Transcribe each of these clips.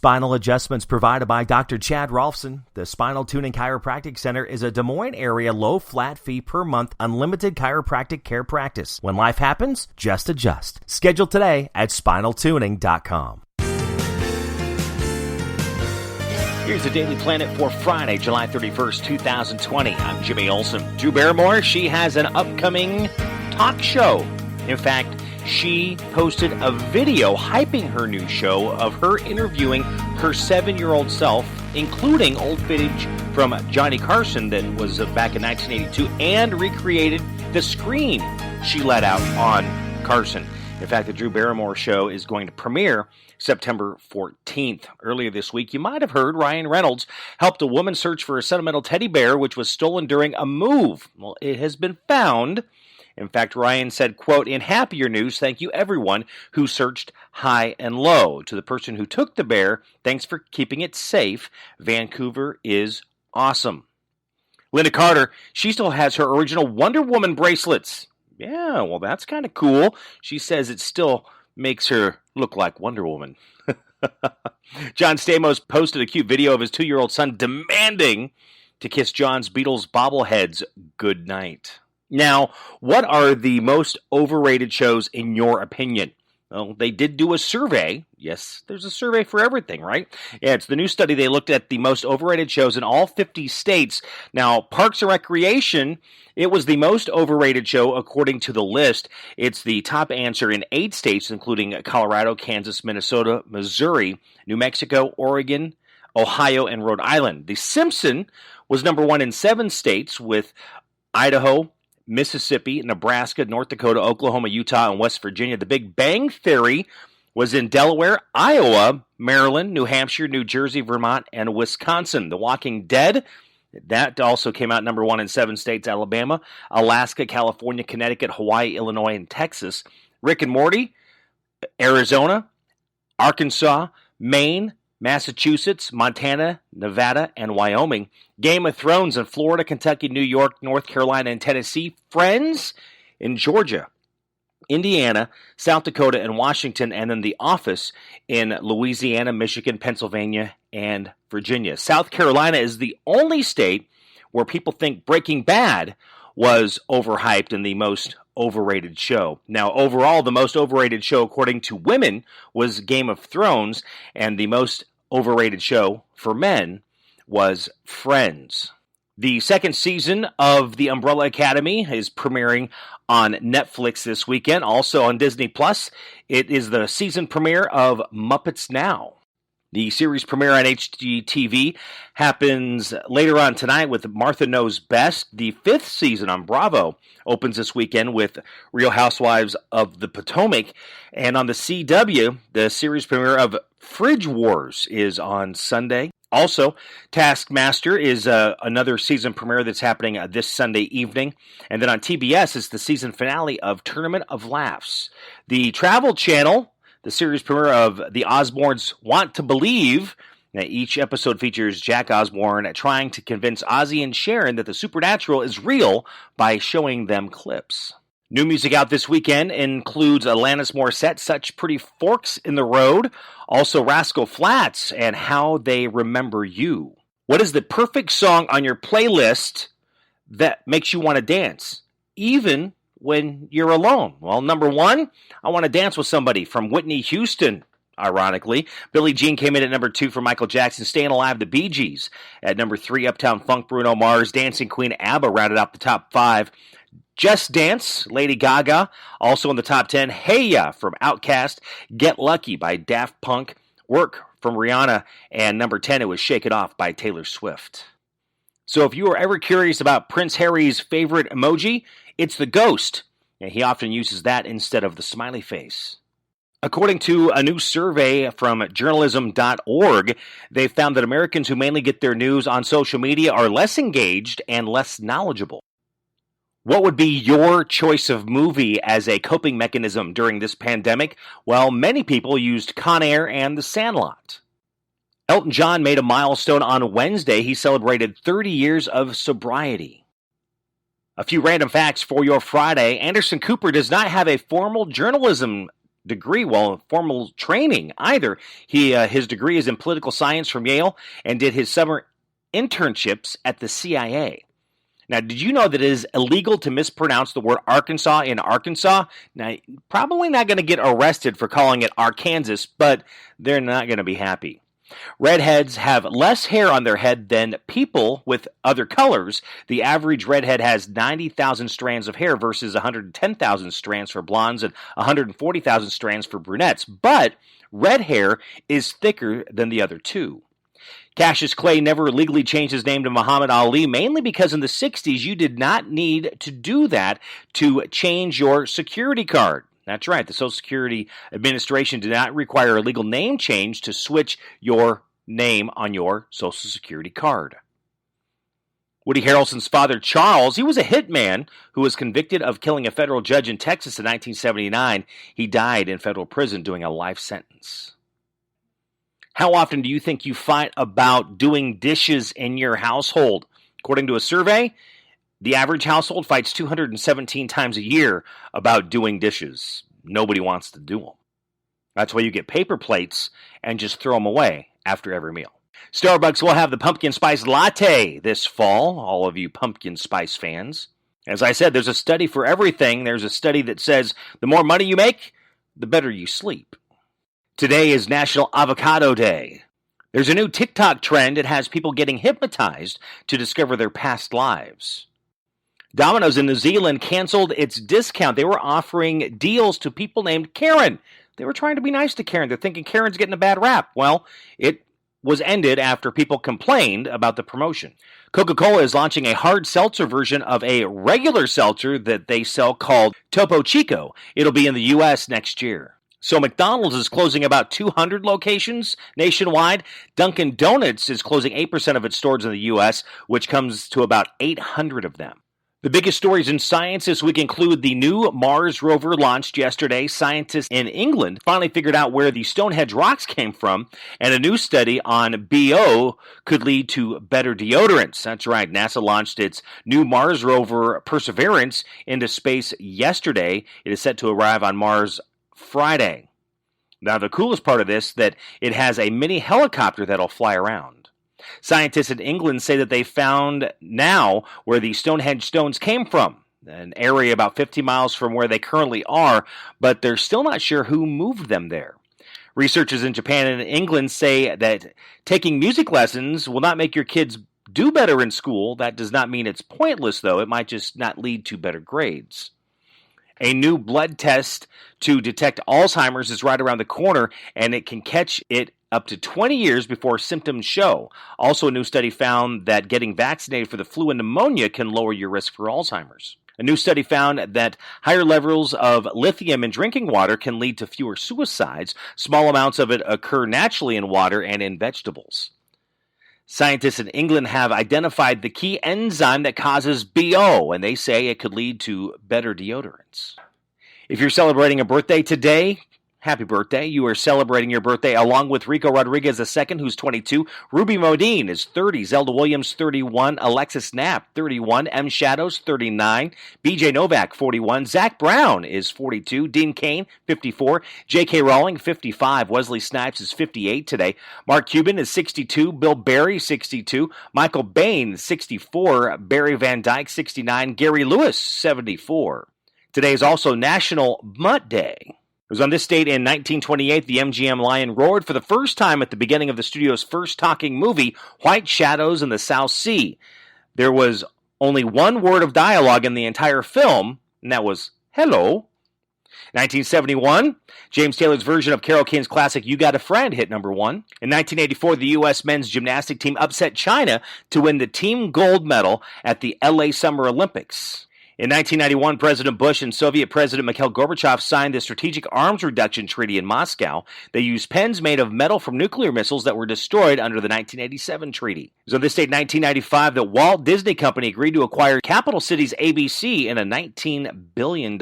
Spinal adjustments provided by Dr. Chad Rolfson. The Spinal Tuning Chiropractic Center is a Des Moines area low flat fee per month unlimited chiropractic care practice. When life happens, just adjust. Schedule today at spinaltuning.com. Here's the Daily Planet for Friday, July 31st, 2020. I'm Jimmy Olsen. Drew Barrymore, she has an upcoming talk show. In fact, she posted a video hyping her new show of her interviewing her 7-year-old self, including old footage from Johnny Carson that was back in 1982, and recreated the scream she let out on Carson. In fact, the Drew Barrymore show is going to premiere September 14th. Earlier this week, you might have heard Ryan Reynolds helped a woman search for a sentimental teddy bear which was stolen during a move. Well, it has been found. In fact, Ryan said, quote, "In happier news, thank you everyone who searched high and low. To the person who took the bear, thanks for keeping it safe. Vancouver is awesome." Linda Carter, she still has her original Wonder Woman bracelets. Yeah, well, that's kind of cool. She says it still makes her look like Wonder Woman. John Stamos posted a cute video of his 2-year-old son demanding to kiss John's Beatles bobbleheads goodnight. Now, what are the most overrated shows in your opinion? Well, they did do a survey. Yes, there's a survey for everything, right? Yeah, it's the new study. They looked at the most overrated shows in all 50 states. Now, Parks and Recreation, it was the most overrated show according to the list. It's the top answer in 8 states, including Colorado, Kansas, Minnesota, Missouri, New Mexico, Oregon, Ohio, and Rhode Island. The Simpsons was number 1 in 7 states, with Idaho, Mississippi, Nebraska, North Dakota, Oklahoma, Utah, and West Virginia. The Big Bang Theory was in Delaware, Iowa, Maryland, New Hampshire, New Jersey, Vermont, and Wisconsin. The Walking Dead, that also came out number 1 in 7 states: Alabama, Alaska, California, Connecticut, Hawaii, Illinois, and Texas. Rick and Morty, Arizona, Arkansas, Maine, Massachusetts, Montana, Nevada, and Wyoming. Game of Thrones in Florida, Kentucky, New York, North Carolina, and Tennessee. Friends in Georgia, Indiana, South Dakota, and Washington. And then The Office in Louisiana, Michigan, Pennsylvania, and Virginia. South Carolina is the only state where people think Breaking Bad was overhyped and the most overrated show. Now, overall, the most overrated show, according to women, was Game of Thrones, and the most overrated show for men was Friends. The second season of The Umbrella Academy is premiering on Netflix this weekend. Also on Disney Plus, it is the season premiere of Muppets Now. The series premiere on HGTV happens later on tonight with Martha Knows Best. The 5th season on Bravo opens this weekend with Real Housewives of the Potomac. And on the CW, the series premiere of Fridge Wars is on Sunday. Also, Taskmaster is another season premiere that's happening this Sunday evening. And then on TBS is the season finale of Tournament of Laughs. The Travel Channel, the series premiere of The Osbournes Want to Believe. Now, each episode features Jack Osbourne trying to convince Ozzy and Sharon that the supernatural is real by showing them clips. New music out this weekend includes Alanis Morissette, Such Pretty Forks in the Road, also Rascal Flatts, and How They Remember You. What is the perfect song on your playlist that makes you want to dance, even when you're alone? Well, number 1, I Want to Dance with Somebody from Whitney Houston, ironically. Billie Jean came in at number 2 for Michael Jackson. Staying Alive, the Bee Gees. At number 3, Uptown Funk, Bruno Mars. Dancing Queen, ABBA rounded out the top 5. Just Dance, Lady Gaga, also in the top 10. Hey Ya from Outkast. Get Lucky by Daft Punk. Work from Rihanna. And number 10, it was Shake It Off by Taylor Swift. So if you are ever curious about Prince Harry's favorite emoji, it's the ghost. And he often uses that instead of the smiley face. According to a new survey from journalism.org, they found that Americans who mainly get their news on social media are less engaged and less knowledgeable. What would be your choice of movie as a coping mechanism during this pandemic? Well, many people used Con Air and The Sandlot. Elton John made a milestone on Wednesday. He celebrated 30 years of sobriety. A few random facts for your Friday. Anderson Cooper does not have a formal journalism degree, formal training either. His degree is in political science from Yale and did his summer internships at the CIA. Now, did you know that it is illegal to mispronounce the word Arkansas in Arkansas? Now, probably not going to get arrested for calling it Arkansas, but they're not going to be happy. Redheads have less hair on their head than people with other colors. The average redhead has 90,000 strands of hair versus 110,000 strands for blondes and 140,000 strands for brunettes. But red hair is thicker than the other two. Cassius Clay never legally changed his name to Muhammad Ali, mainly because in the 60s you did not need to do that to change your security card. That's right, the Social Security Administration did not require a legal name change to switch your name on your Social Security card. Woody Harrelson's father, Charles, he was a hitman who was convicted of killing a federal judge in Texas in 1979. He died in federal prison doing a life sentence. How often do you think you fight about doing dishes in your household? According to a survey, the average household fights 217 times a year about doing dishes. Nobody wants to do them. That's why you get paper plates and just throw them away after every meal. Starbucks will have the pumpkin spice latte this fall, all of you pumpkin spice fans. As I said, there's a study for everything. There's a study that says the more money you make, the better you sleep. Today is National Avocado Day. There's a new TikTok trend that has people getting hypnotized to discover their past lives. Domino's in New Zealand canceled its discount. They were offering deals to people named Karen. They were trying to be nice to Karen. They're thinking Karen's getting a bad rap. Well, it was ended after people complained about the promotion. Coca-Cola is launching a hard seltzer version of a regular seltzer that they sell called Topo Chico. It'll be in the U.S. next year. So McDonald's is closing about 200 locations nationwide. Dunkin' Donuts is closing 8% of its stores in the U.S., which comes to about 800 of them. The biggest stories in science this week include the new Mars rover launched yesterday. Scientists in England finally figured out where the Stonehenge rocks came from, and a new study on BO could lead to better deodorants. That's right, NASA launched its new Mars rover Perseverance into space yesterday. It is set to arrive on Mars Friday. Now, the coolest part of this, that it has a mini helicopter that'll fly around. Scientists in England say that they found now where the Stonehenge stones came from, an area about 50 miles from where they currently are, but they're still not sure who moved them there. Researchers in Japan and England say that taking music lessons will not make your kids do better in school. That does not mean it's pointless, though. It might just not lead to better grades. A new blood test to detect Alzheimer's is right around the corner, and it can catch it up to 20 years before symptoms show. Also, a new study found that getting vaccinated for the flu and pneumonia can lower your risk for Alzheimer's. A new study found that higher levels of lithium in drinking water can lead to fewer suicides. Small amounts of it occur naturally in water and in vegetables. Scientists in England have identified the key enzyme that causes BO, and they say it could lead to better deodorants. If you're celebrating a birthday today, happy birthday. You are celebrating your birthday along with Rico Rodriguez II, who's 22. Ruby Modine is 30. Zelda Williams, 31. Alexis Knapp, 31. M. Shadows, 39. BJ Novak, 41. Zach Brown is 42. Dean Cain, 54. J.K. Rowling, 55. Wesley Snipes is 58 today. Mark Cuban is 62. Bill Berry, 62. Michael Bain, 64. Barry Van Dyke, 69. Gary Lewis, 74. Today is also National Mutt Day. It was on this date in 1928 the MGM Lion roared for the first time at the beginning of the studio's first talking movie, White Shadows in the South Sea. There was only one word of dialogue in the entire film, and that was, hello. 1971, James Taylor's version of Carole King's classic You Got a Friend hit number 1. In 1984, the U.S. men's gymnastic team upset China to win the team gold medal at the LA Summer Olympics. In 1991, President Bush and Soviet President Mikhail Gorbachev signed the Strategic Arms Reduction Treaty in Moscow. They used pens made of metal from nuclear missiles that were destroyed under the 1987 treaty. It was on this date, 1995, that Walt Disney Company agreed to acquire Capital Cities ABC in a $19 billion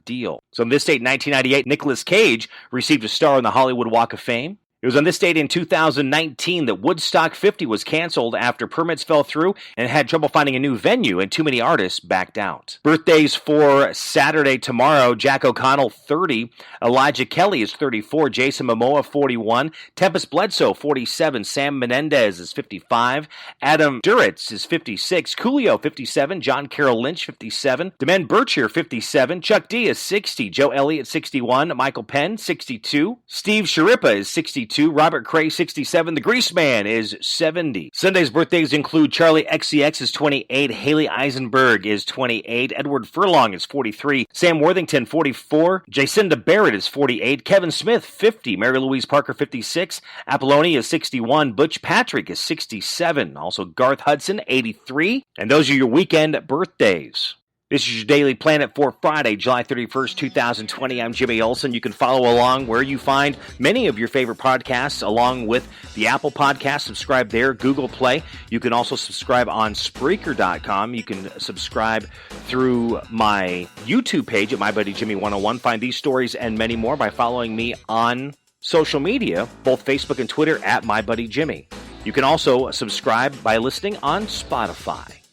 deal. So on this date, 1998, Nicolas Cage received a star on the Hollywood Walk of Fame. It was on this date in 2019 that Woodstock 50 was canceled after permits fell through and had trouble finding a new venue, and too many artists backed out. Birthdays for Saturday tomorrow: Jack O'Connell, 30. Elijah Kelly is 34. Jason Momoa, 41. Tempest Bledsoe, 47. Sam Menendez is 55. Adam Duritz is 56. Coolio, 57. John Carroll Lynch, 57. Demen Birchier, 57. Chuck D is 60. Joe Elliott, 61. Michael Penn, 62. Steve Sharippa is 62. Robert Cray, 67. The Greaseman is 70. Sunday's birthdays include Charlie XCX is 28. Haley Eisenberg is 28. Edward Furlong is 43. Sam Worthington, 44. Jacinda Barrett is 48. Kevin Smith, 50. Mary Louise Parker, 56. Apollonia is 61. Butch Patrick is 67. Also Garth Hudson, 83. And those are your weekend birthdays. This is your Daily Planet for Friday, July 31st, 2020. I'm Jimmy Olsen. You can follow along where you find many of your favorite podcasts, along with the Apple Podcast. Subscribe there, Google Play. You can also subscribe on Spreaker.com. You can subscribe through my YouTube page at MyBuddyJimmy101. Find these stories and many more by following me on social media, both Facebook and Twitter, at MyBuddyJimmy. You can also subscribe by listening on Spotify.